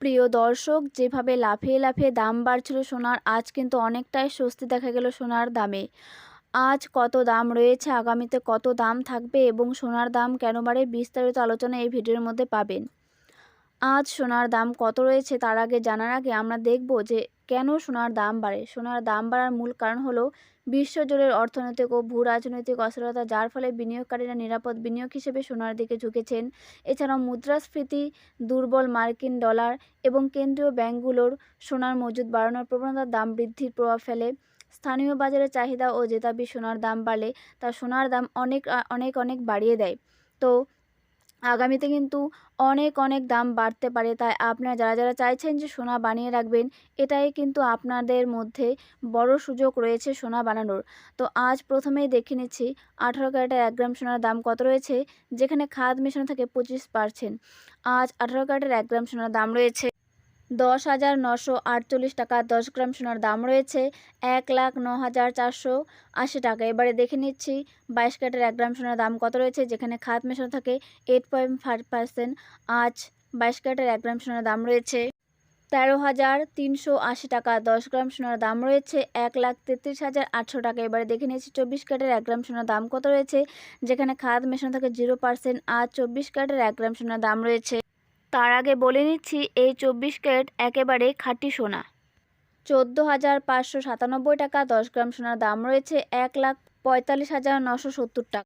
প্রিয় দর্শক, যেভাবে লাফিয়ে লাফিয়ে দাম বাড়ছিল সোনার, আজ কিন্তু অনেকটাই স্বস্তি দেখা গেল সোনার দামে। আজ কত দাম রয়েছে, আগামীতে কত দাম থাকবে এবং সোনার দাম কেন বাড়ে, বিস্তারিত আলোচনা এই ভিডিওর মধ্যে পাবেন। আজ সোনার দাম কত রয়েছে তার আগে জানার আগে আমরা দেখব যে কেন সোনার দাম বাড়ে। সোনার দাম বাড়ার মূল কারণ হলো বিশ্বজুড়ে অর্থনৈতিক ও ভূ রাজনৈতিক অস্থিরতা, যার ফলে বিনিয়োগকারীরা নিরাপদ বিনিয়োগ হিসেবে সোনার দিকে ঝুঁকেছেন। এছাড়াও মুদ্রাস্ফীতি, দুর্বল মার্কিন ডলার এবং কেন্দ্রীয় ব্যাংকগুলোর সোনার মজুদ বাড়ানোর প্রবণতার দাম বৃদ্ধির প্রভাব ফেলে। স্থানীয় বাজারে চাহিদা ও জেতাবি সোনার দাম বাড়লে তা সোনার দাম অনেক বাড়িয়ে দেয়। তো আগামীতে কিন্তু অনেক দাম বাড়তে পারে। তাই আপনারা যারা চাইছেন যে সোনা বানিয়ে রাখবেন, এটাই কিন্তু আপনাদের মধ্যে বড় সুযোগ রয়েছে সোনা বানানোর। তো আজ প্রথমেই দেখে নিচ্ছি 18 ক্যারেটের 1 গ্রাম সোনার দাম কত রয়েছে, যেখানে খাদ মেশানো থাকে 25%। আজ 18 ক্যারেটের 1 গ্রাম সোনার দাম রয়েছে 10,948 টাকা। 10 গ্রাম সোনার দাম রয়েছে 1,09,480 টাকা। এবারে দেখে নিচ্ছি 22 ক্যারেটের 1 গ্রাম সোনার দাম কত রয়েছে, যেখানে খাদ মেশানো থাকে 8.5%। আজ 22 ক্যারেটের 1 গ্রাম সোনার দাম রয়েছে 13,380 টাকা। 10 গ্রাম সোনার দাম রয়েছে 1,33,800 টাকা। এবারে দেখে নিচ্ছি 24 ক্যারেটের 1 গ্রাম সোনার দাম কত রয়েছে, যেখানে খাদ মেশানো থাকে 0%। আজ 24 ক্যারেটের 1 গ্রাম সোনার দাম রয়েছে, তার আগে বলে নিচ্ছি এই 24 ক্যারেট একেবারে খাঁটি সোনা 14,597 টাকা। 10 গ্রাম সোনার দাম রয়েছে 1,45,970 টাকা।